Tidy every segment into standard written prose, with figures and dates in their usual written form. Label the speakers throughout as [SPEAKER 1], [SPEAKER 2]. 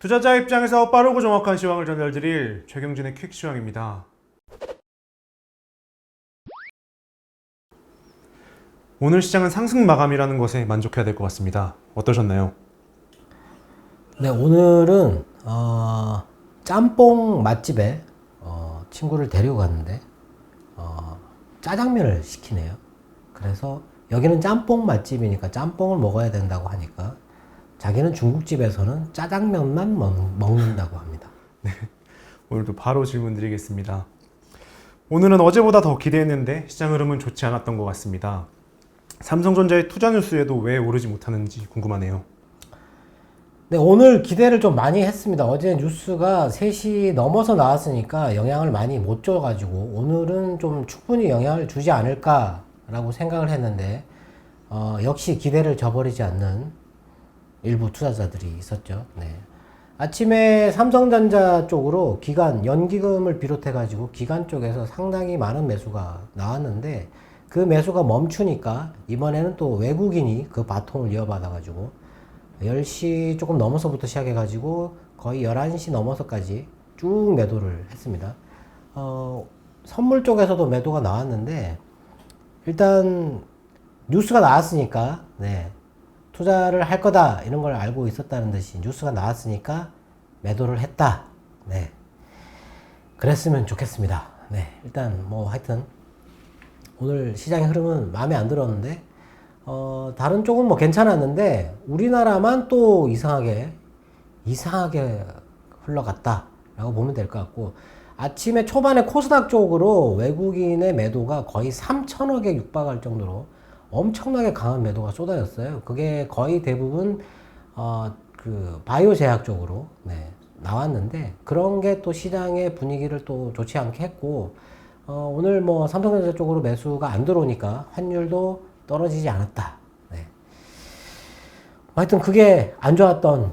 [SPEAKER 1] 투자자 입장에서 빠르고 정확한 시황을 전달드릴 최경진의 퀵 시황입니다. 오늘 시장은 상승 마감이라는 것에 만족해야 될 것 같습니다. 어떠셨나요?
[SPEAKER 2] 네, 오늘은 짬뽕 맛집에 친구를 데리고 갔는데 짜장면을 시키네요. 그래서 여기는 짬뽕 맛집이니까 짬뽕을 먹어야 된다고 하니까 자기는 중국집에서는 짜장면만 먹는다고 합니다.
[SPEAKER 1] 오늘도 바로 질문 드리겠습니다. 오늘은 어제보다 더 기대했는데 시장 흐름은 좋지 않았던 것 같습니다. 삼성전자의 투자 뉴스에도 왜 오르지 못하는지 궁금하네요.
[SPEAKER 2] 네, 오늘 기대를 좀 많이 했습니다. 어제 뉴스가 3시 넘어서 나왔으니까 영향을 많이 못 줘가지고 오늘은 좀 충분히 영향을 주지 않을까라고 생각을 했는데 역시 기대를 저버리지 않는 일부 투자자들이 있었죠. 네. 아침에 삼성전자 쪽으로 기관, 연기금을 비롯해가지고 기관 쪽에서 상당히 많은 매수가 나왔는데 그 매수가 멈추니까 이번에는 또 외국인이 그 바통을 이어받아가지고 10시 조금 넘어서부터 시작해가지고 거의 11시 넘어서까지 쭉 매도를 했습니다. 선물 쪽에서도 매도가 나왔는데 일단 뉴스가 나왔으니까 네, 투자를 할 거다 이런 걸 알고 있었다는 듯이 뉴스가 나왔으니까 매도를 했다. 네, 그랬으면 좋겠습니다. 네, 일단 뭐 하여튼 오늘 시장의 흐름은 마음에 안 들었는데 다른 쪽은 뭐 괜찮았는데 우리나라만 또 이상하게 흘러갔다 라고 보면 될 것 같고, 아침에 초반에 코스닥 쪽으로 외국인의 매도가 거의 3천억에 육박할 정도로 엄청나게 강한 매도가 쏟아졌어요. 그게 거의 대부분 그 바이오 제약 쪽으로 나왔는데 그런 게 또 시장의 분위기를 또 좋지 않게 했고, 오늘 뭐 삼성전자 쪽으로 매수가 안 들어오니까 환율도 떨어지지 않았다. 네. 하여튼 그게 안 좋았던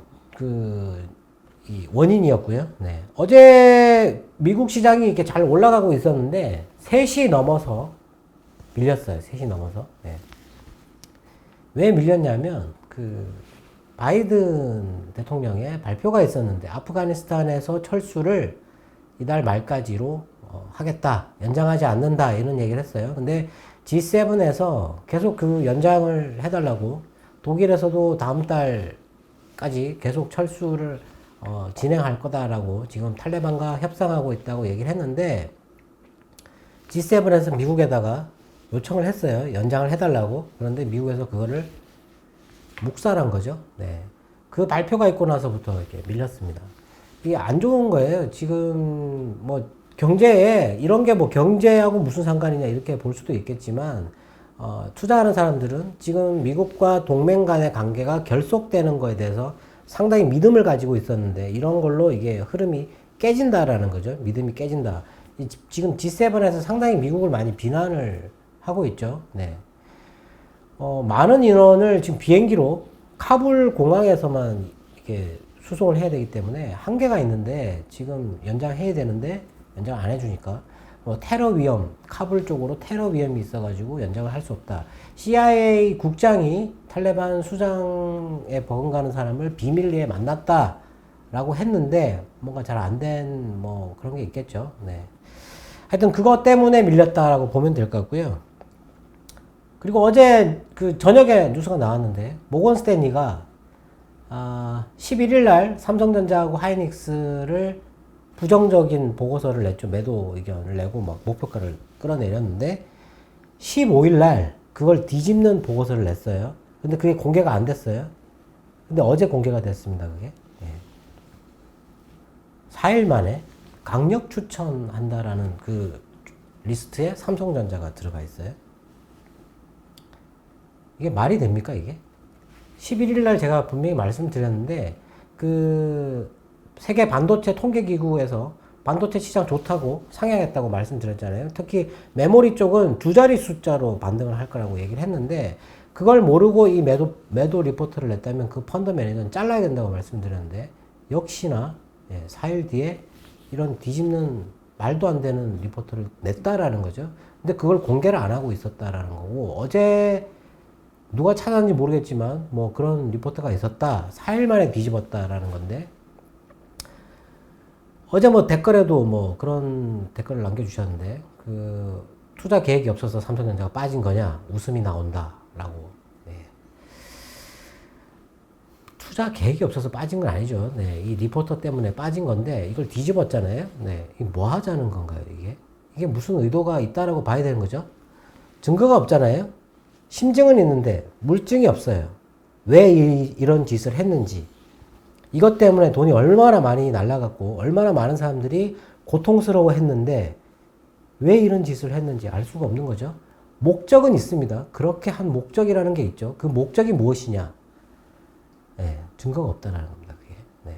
[SPEAKER 2] 이 원인이었고요. 네. 어제 미국 시장이 이렇게 잘 올라가고 있었는데 3시 넘어서 밀렸어요. 3시 넘어서. 네. 왜 밀렸냐면 바이든 대통령의 발표가 있었는데 아프가니스탄에서 철수를 이달 말까지로 하겠다, 연장하지 않는다 이런 얘기를 했어요. 근데 G7에서 계속 그 연장을 해달라고, 독일에서도 다음 달까지 계속 철수를 진행할 거다라고 지금 탈레반과 협상하고 있다고 얘기를 했는데 G7에서 미국에다가 요청을 했어요. 연장을 해달라고. 그런데 미국에서 그거를 묵살한 거죠. 네. 그 발표가 있고 나서부터 이렇게 밀렸습니다. 이게 안 좋은 거예요. 지금 뭐 경제에 이런 게 뭐 경제하고 무슨 상관이냐 이렇게 볼 수도 있겠지만 투자하는 사람들은 지금 미국과 동맹 간의 관계가 결속되는 거에 대해서 상당히 믿음을 가지고 있었는데 이런 걸로 이게 흐름이 깨진다라는 거죠. 믿음이 깨진다. 지금 G7에서 상당히 미국을 많이 비난을 하고 있죠. 네. 많은 인원을 지금 비행기로 카불 공항에서만 이렇게 수송을 해야 되기 때문에 한계가 있는데 지금 연장해야 되는데 연장 안 해주니까 테러 위험, 카불 쪽으로 테러 위험이 있어가지고 연장을 할 수 없다. CIA 국장이 탈레반 수장에 버금가는 사람을 비밀리에 만났다라고 했는데 뭔가 잘 안 된 뭐 그런 게 있겠죠. 네. 하여튼 그것 때문에 밀렸다라고 보면 될 것 같고요. 그리고 어제 저녁에 뉴스가 나왔는데 모건 스탠리가 11일 날 삼성전자하고 하이닉스를 부정적인 보고서를 냈죠. 매도 의견을 내고 막 목표가를 끌어내렸는데 15일 날 그걸 뒤집는 보고서를 냈어요. 근데 그게 공개가 안 됐어요. 근데 어제 공개가 됐습니다. 그게. 4일 만에 강력 추천한다라는 그 리스트에 삼성전자가 들어가 있어요. 이게 말이 됩니까, 이게? 11일 날 제가 분명히 말씀드렸는데 세계 반도체 통계기구에서 반도체 시장 좋다고 상향했다고 말씀드렸잖아요. 특히 메모리 쪽은 2자리 숫자로 반등을 할 거라고 얘기를 했는데 그걸 모르고 이 매도 리포트를 냈다면 그 펀드 매니저는 잘라야 된다고 말씀드렸는데 역시나 4일 뒤에 이런 뒤집는 말도 안 되는 리포트를 냈다라는 거죠. 근데 그걸 공개를 안 하고 있었다라는 거고, 어제 누가 찾았는지 모르겠지만 뭐 그런 리포트가 있었다. 4일 만에 뒤집었다라는 건데 어제 뭐 댓글에도 뭐 그런 댓글을 남겨주셨는데, 그 투자 계획이 없어서 삼성전자가 빠진 거냐, 웃음이 나온다라고. 네. 투자 계획이 없어서 빠진 건 아니죠. 네. 이 리포터 때문에 빠진 건데, 이걸 뒤집었잖아요. 네. 이게 뭐 하자는 건가요, 이게? 이게 무슨 의도가 있다라고 봐야 되는 거죠? 증거가 없잖아요. 심증은 있는데 물증이 없어요. 왜 이런 짓을 했는지. 이것 때문에 돈이 얼마나 많이 날라갔고 얼마나 많은 사람들이 고통스러워 했는데 왜 이런 짓을 했는지 알 수가 없는 거죠. 목적은 있습니다. 그렇게 한 목적이라는 게 있죠. 그 목적이 무엇이냐. 네, 증거가 없다는 겁니다. 그게. 네.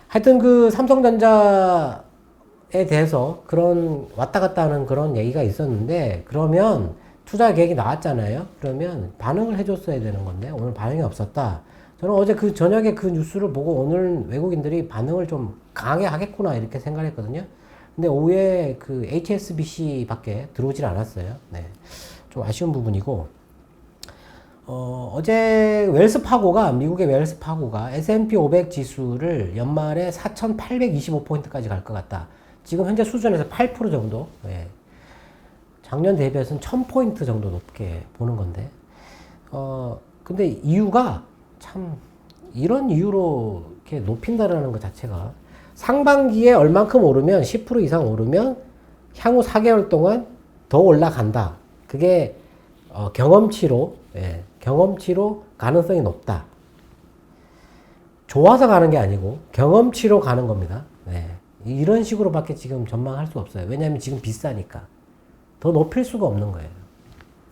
[SPEAKER 2] 하여튼 그 삼성전자에 대해서 그런 왔다 갔다 하는 그런 얘기가 있었는데, 그러면 투자 계획이 나왔잖아요. 그러면 반응을 해줬어야 되는 건데 오늘 반응이 없었다. 저는 어제 그 저녁에 그 뉴스를 보고 오늘 외국인들이 반응을 좀 강하게 하겠구나 이렇게 생각했거든요. 근데 오후에 그 HSBC 밖에 들어오질 않았어요. 네. 좀 아쉬운 부분이고, 어제 웰스파고가, 미국의 웰스파고가 S&P 500 지수를 연말에 4,825포인트까지 갈 것 같다. 지금 현재 수준에서 8% 정도. 네. 작년 대비해서는 1000포인트 정도 높게 보는 건데, 근데 이유가 참, 이런 이유로 이렇게 높인다라는 것 자체가 상반기에 얼만큼 오르면 10% 이상 오르면 향후 4개월 동안 더 올라간다. 그게 경험치로, 예, 경험치로 가능성이 높다. 좋아서 가는 게 아니고 경험치로 가는 겁니다. 네. 이런 식으로밖에 지금 전망할 수 없어요. 왜냐하면 지금 비싸니까. 더 높일 수가 없는 거예요.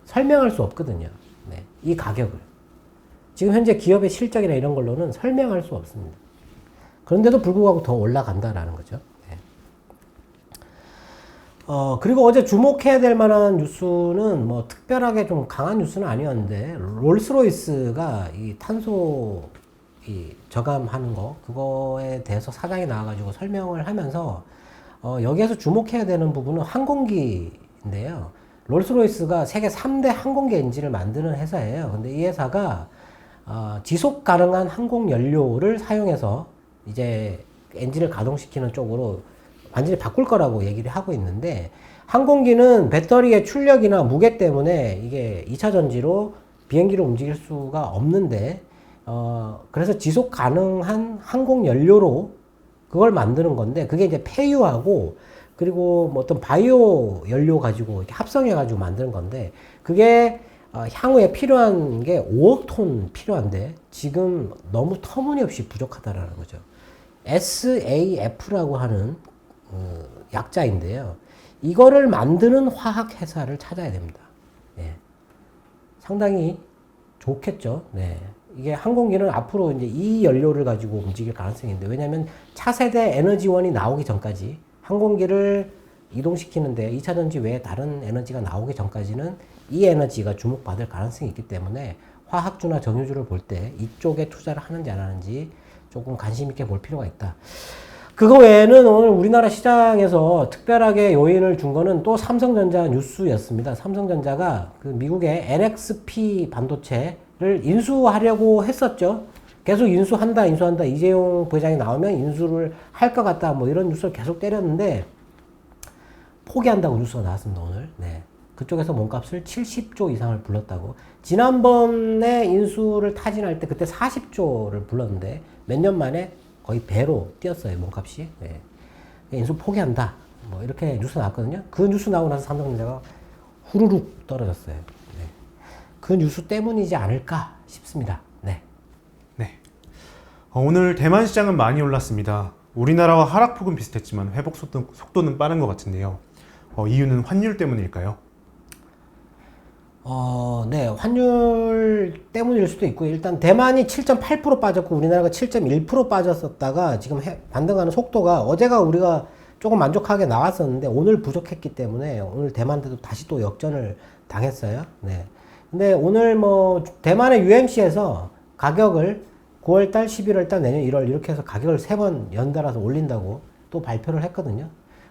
[SPEAKER 2] 설명할 수 없거든요. 네. 이 가격을. 지금 현재 기업의 실적이나 이런 걸로는 설명할 수 없습니다. 그런데도 불구하고 더 올라간다라는 거죠. 네. 그리고 어제 주목해야 될 만한 뉴스는 뭐 특별하게 좀 강한 뉴스는 아니었는데, 롤스로이스가 이 탄소 저감하는 거, 그거에 대해서 사장이 나와가지고 설명을 하면서, 여기에서 주목해야 되는 부분은 항공기인데요. 롤스로이스가 세계 3대 항공기 엔진을 만드는 회사예요. 근데 이 회사가 지속 가능한 항공 연료를 사용해서 이제 엔진을 가동시키는 쪽으로 완전히 바꿀 거라고 얘기를 하고 있는데, 항공기는 배터리의 출력이나 무게 때문에 이게 2차 전지로 비행기를 움직일 수가 없는데, 그래서 지속 가능한 항공 연료로 그걸 만드는 건데, 그게 이제 폐유하고 그리고 뭐 어떤 바이오 연료 가지고 이렇게 합성해 가지고 만드는 건데, 그게 향후에 필요한 게 5억 톤 필요한데 지금 너무 터무니없이 부족하다라는 거죠. SAF라고 하는 약자인데요. 이거를 만드는 화학 회사를 찾아야 됩니다. 네. 상당히 좋겠죠. 네. 이게 항공기는 앞으로 이제 이 연료를 가지고 움직일 가능성이 있는데, 왜냐하면 차세대 에너지원이 나오기 전까지 항공기를 이동시키는데 2차 전지 외에 다른 에너지가 나오기 전까지는 이 에너지가 주목받을 가능성이 있기 때문에 화학주나 정유주를 볼 때 이쪽에 투자를 하는지 안 하는지 조금 관심 있게 볼 필요가 있다. 그거 외에는 오늘 우리나라 시장에서 특별하게 요인을 준 거는 또 삼성전자 뉴스였습니다. 삼성전자가 그 미국의 NXP 반도체를 인수하려고 했었죠. 계속 인수한다. 이재용 부회장이 나오면 인수를 할 것 같다. 뭐 이런 뉴스를 계속 때렸는데 포기한다고 뉴스가 나왔습니다, 오늘. 네. 그쪽에서 몸값을 70조 이상을 불렀다고. 지난번에 인수를 타진할 때 그때 40조를 불렀는데 몇 년 만에 거의 배로 뛰었어요, 몸값이. 네. 인수 포기한다. 뭐 이렇게 뉴스 나왔거든요. 그 뉴스 나오고 나서 삼성전자가 후루룩 떨어졌어요. 네. 그 뉴스 때문이지 않을까 싶습니다. 네.
[SPEAKER 1] 네. 오늘 대만 시장은 많이 올랐습니다. 우리나라와 하락폭은 비슷했지만 회복 속도는 빠른 것 같은데요. 이유는 환율 때문일까요?
[SPEAKER 2] 네, 환율 때문일 수도 있고, 일단 대만이 7.8% 빠졌고 우리나라가 7.1% 빠졌었다가 지금 반등하는 속도가, 어제가 우리가 조금 만족하게 나왔었는데 오늘 부족했기 때문에 오늘 대만도 다시 또 역전을 당했어요. 네. 근데 오늘 뭐 대만의 UMC에서 가격을 9월달, 11월달, 내년 1월 이렇게 해서 가격을 3번 연달아서 올린다고 또 발표를 했거든요.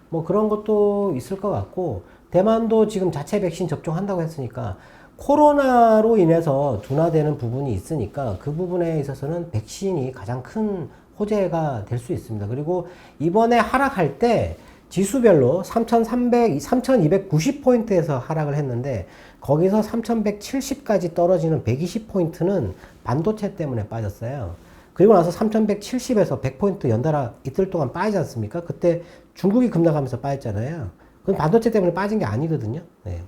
[SPEAKER 2] 뭐 그런 것도 있을 것 같고, 대만도 지금 자체 백신 접종한다고 했으니까 코로나로 인해서 둔화되는 부분이 있으니까 그 부분에 있어서는 백신이 가장 큰 호재가 될 수 있습니다. 그리고 이번에 하락할 때 지수별로 3,290포인트에서 하락을 했는데 거기서 3,170까지 떨어지는 120포인트는 반도체 때문에 빠졌어요. 그리고 나서 3,170에서 100포인트 연달아 이틀 동안 빠지지 않습니까? 그때 중국이 급락하면서 빠졌잖아요. 그건 반도체 때문에 빠진 게 아니거든요. 네.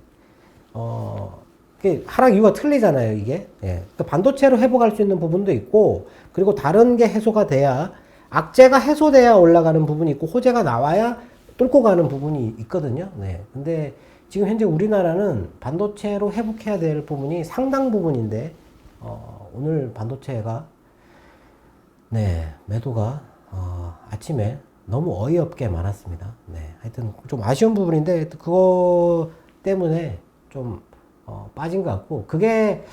[SPEAKER 2] 하락 이유가 틀리잖아요, 이게. 예. 그러니까 반도체로 회복할 수 있는 부분도 있고, 그리고 다른 게 해소가 돼야, 악재가 해소돼야 올라가는 부분이 있고, 호재가 나와야 뚫고 가는 부분이 있거든요. 네. 근데 지금 현재 우리나라는 반도체로 회복해야 될 부분이 상당 부분인데, 오늘 반도체가, 네, 매도가, 아침에 너무 어이없게 많았습니다. 네. 하여튼 좀 아쉬운 부분인데, 그거 때문에 좀, 빠진 것 같고, 그게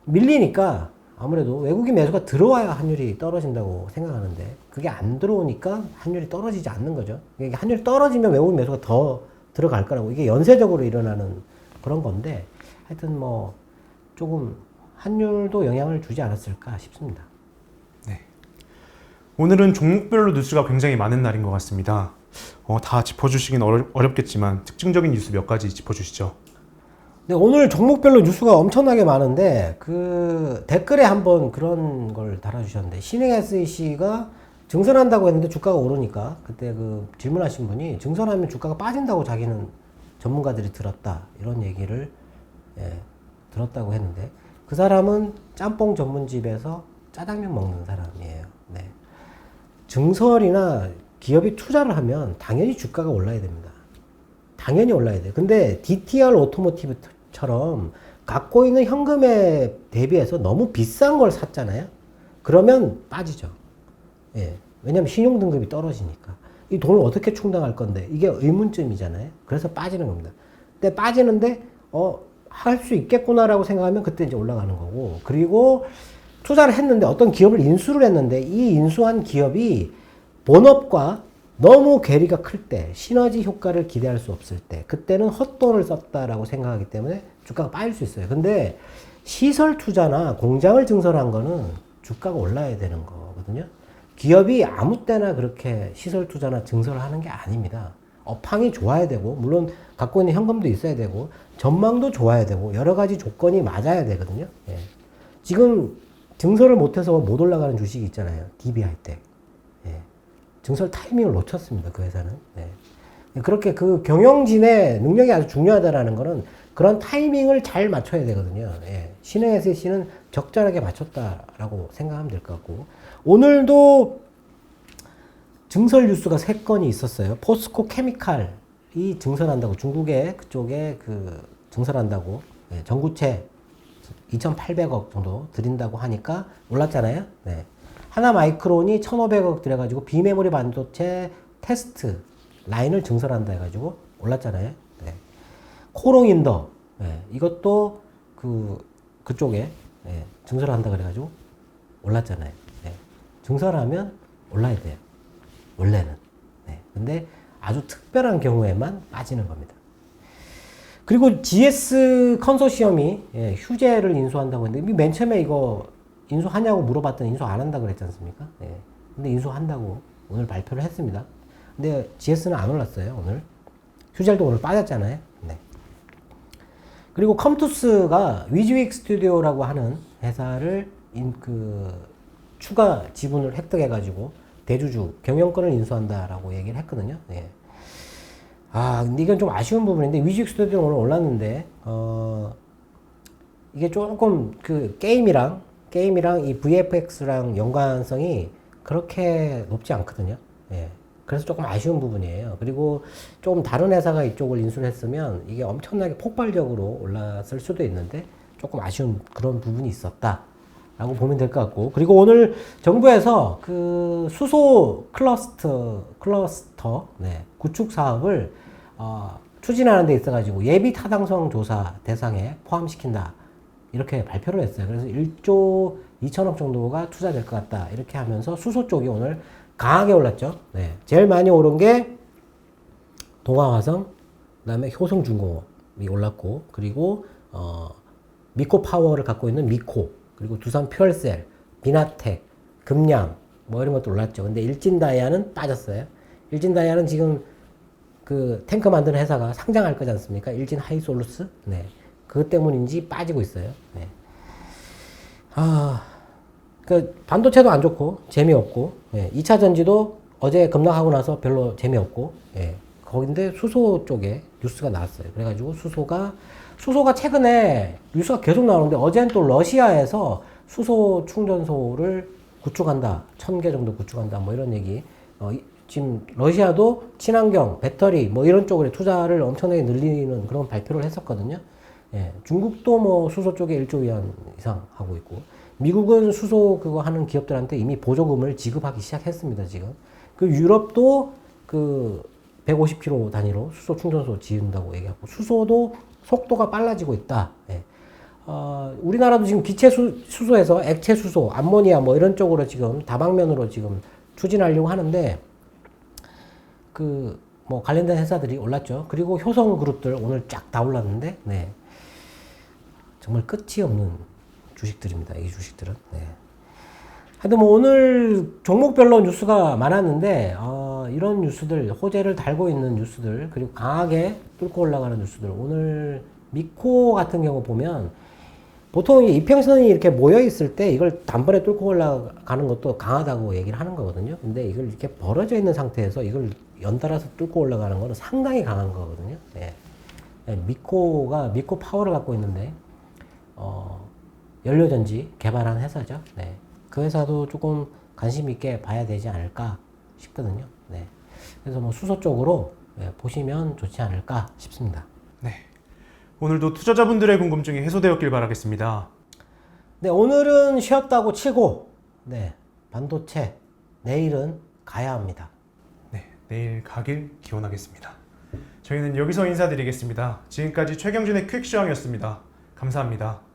[SPEAKER 2] 밀리니까 아무래도 외국인 매수가 들어와야 환율이 떨어진다고 생각하는데, 그게 안 들어오니까 환율이 떨어지지 않는 거죠. 이게 환율이 떨어지면 외국인 매수가 더 들어갈 거라고, 이게 연쇄적으로 일어나는 그런 건데, 하여튼 뭐, 조금 환율도 영향을 주지 않았을까 싶습니다.
[SPEAKER 1] 네. 오늘은 종목별로 뉴스가 굉장히 많은 날인 것 같습니다. 다 짚어주시긴 어렵겠지만 특징적인 뉴스 몇 가지 짚어주시죠.
[SPEAKER 2] 네, 오늘 종목별로 뉴스가 엄청나게 많은데 그 댓글에 한번 그런 걸 달아주셨는데 신흥 SEC가 증설한다고 했는데 주가가 오르니까 그때 그 질문하신 분이 증설하면 주가가 빠진다고 자기는 전문가들이 들었다 이런 얘기를 들었다고 했는데 그 사람은 짬뽕 전문집에서 짜장면 먹는 사람이에요. 네. 증설이나 기업이 투자를 하면 당연히 주가가 올라야 됩니다. 당연히 올라야 돼요. 근데 DTR 오토모티브처럼 갖고 있는 현금에 대비해서 너무 비싼 걸 샀잖아요. 그러면 빠지죠. 예. 왜냐면 신용등급이 떨어지니까. 이 돈을 어떻게 충당할 건데 이게 의문점이잖아요. 그래서 빠지는 겁니다. 근데 빠지는데 할 수 있겠구나라고 생각하면 그때 이제 올라가는 거고. 그리고 투자를 했는데 어떤 기업을 인수를 했는데 이 인수한 기업이 본업과 너무 괴리가 클 때, 시너지 효과를 기대할 수 없을 때, 그때는 헛돈을 썼다라고 생각하기 때문에 주가가 빠질 수 있어요. 근데 시설 투자나 공장을 증설한 거는 주가가 올라야 되는 거거든요. 기업이 아무 때나 그렇게 시설 투자나 증설을 하는 게 아닙니다. 업황이 좋아야 되고, 물론 갖고 있는 현금도 있어야 되고, 전망도 좋아야 되고, 여러 가지 조건이 맞아야 되거든요. 예. 지금 증설을 못해서 못 올라가는 주식이 있잖아요. DB하이텍. 예. 증설 타이밍을 놓쳤습니다. 그 회사는. 네. 그렇게 그 경영진의 능력이 아주 중요하다라는 거는 그런 타이밍을 잘 맞춰야 되거든요. 예. 신흥 SEC는 적절하게 맞췄다라고 생각하면 될 것 같고. 오늘도 증설 뉴스가 3건이 있었어요. 포스코 케미칼이 증설한다고, 중국에 그쪽에 그 증설한다고, 예. 전구체 2,800억 정도 드린다고 하니까 올랐잖아요. 네. 하나마이크론이 1,500억 들여가지고 비메모리 반도체 테스트 라인을 증설한다 해가지고 올랐잖아요. 네. 코롱인더 이것도 그쪽에 증설한다 그래가지고 올랐잖아요. 네. 증설하면 올라야 돼요. 원래는. 네. 근데 아주 특별한 경우에만 빠지는 겁니다. 그리고 GS 컨소시엄이 휴재를 인수한다고 했는데 맨 처음에 이거 인수하냐고 물어봤더니 인수 안 한다고 그랬지 않습니까? 네. 근데 인수한다고 오늘 발표를 했습니다. 근데 GS는 안 올랐어요, 오늘. 휴젤도 오늘 빠졌잖아요. 네. 그리고 컴투스가 위즈윅 스튜디오라고 하는 회사를 추가 지분을 획득해가지고 대주주 경영권을 인수한다라고 얘기를 했거든요. 네. 근데 이건 좀 아쉬운 부분인데 위즈윅 스튜디오 오늘 올랐는데 이게 조금 그 게임이랑 이 VFX랑 연관성이 그렇게 높지 않거든요. 예. 그래서 조금 아쉬운 부분이에요. 그리고 조금 다른 회사가 이쪽을 인수를 했으면 이게 엄청나게 폭발적으로 올랐을 수도 있는데 조금 아쉬운 그런 부분이 있었다라고 보면 될 것 같고. 그리고 오늘 정부에서 그 수소 클러스터 구축 사업을 추진하는 데 있어가지고 예비 타당성 조사 대상에 포함시킨다. 이렇게 발표를 했어요. 그래서 1조 2천억 정도가 투자될 것 같다. 이렇게 하면서 수소 쪽이 오늘 강하게 올랐죠. 네. 제일 많이 오른 게 동아화성, 그 다음에 효성중공업이 올랐고, 그리고 미코 파워를 갖고 있는 미코, 그리고 두산 퓨얼셀, 비나텍, 금양 뭐 이런 것도 올랐죠. 근데 일진다이아는 빠졌어요. 일진다이아는 지금 그 탱크 만드는 회사가 상장할 거지 않습니까? 일진 하이솔루스. 네. 그것 때문인지 빠지고 있어요. 네. 그 반도체도 안 좋고 재미없고, 예. 2차 전지도 어제 급락하고 나서 별로 재미없고, 예. 거긴데 수소 쪽에 뉴스가 나왔어요. 그래가지고 수소가 최근에 뉴스가 계속 나오는데 어제는 또 러시아에서 수소 충전소를 구축한다. 1000개 정도 구축한다. 뭐 이런 얘기. 지금 러시아도 친환경, 배터리 뭐 이런 쪽으로 투자를 엄청나게 늘리는 그런 발표를 했었거든요. 예, 중국도 뭐 수소 쪽에 1조 위안 이상 하고 있고, 미국은 수소 그거 하는 기업들한테 이미 보조금을 지급하기 시작했습니다, 지금. 그 유럽도 그 150km 단위로 수소 충전소 지은다고 얘기하고, 수소도 속도가 빨라지고 있다. 예. 우리나라도 지금 기체 수소에서 액체 수소, 암모니아 뭐 이런 쪽으로 지금 다방면으로 지금 추진하려고 하는데, 그 뭐 관련된 회사들이 올랐죠. 그리고 효성 그룹들 오늘 쫙 다 올랐는데, 네. 정말 끝이 없는 주식들입니다. 이 주식들은. 네. 하여튼 뭐 오늘 종목별로 뉴스가 많았는데, 이런 뉴스들, 호재를 달고 있는 뉴스들, 그리고 강하게 뚫고 올라가는 뉴스들. 오늘 미코 같은 경우 보면 보통 이평선이 이렇게 모여 있을 때 이걸 단번에 뚫고 올라가는 것도 강하다고 얘기를 하는 거거든요. 근데 이걸 이렇게 벌어져 있는 상태에서 이걸 연달아서 뚫고 올라가는 거는 상당히 강한 거거든요. 네. 미코 파워를 갖고 있는데, 연료전지 개발한 회사죠. 네. 그 회사도 조금 관심 있게 봐야 되지 않을까 싶거든요. 네. 그래서 뭐 수소 쪽으로 보시면 좋지 않을까 싶습니다.
[SPEAKER 1] 네. 오늘도 투자자분들의 궁금증이 해소되었길 바라겠습니다.
[SPEAKER 2] 네, 오늘은 쉬었다고 치고, 네, 반도체 내일은 가야 합니다.
[SPEAKER 1] 네, 내일 가길 기원하겠습니다. 저희는 여기서 인사드리겠습니다. 지금까지 최경준의 퀵시황이었습니다. 감사합니다.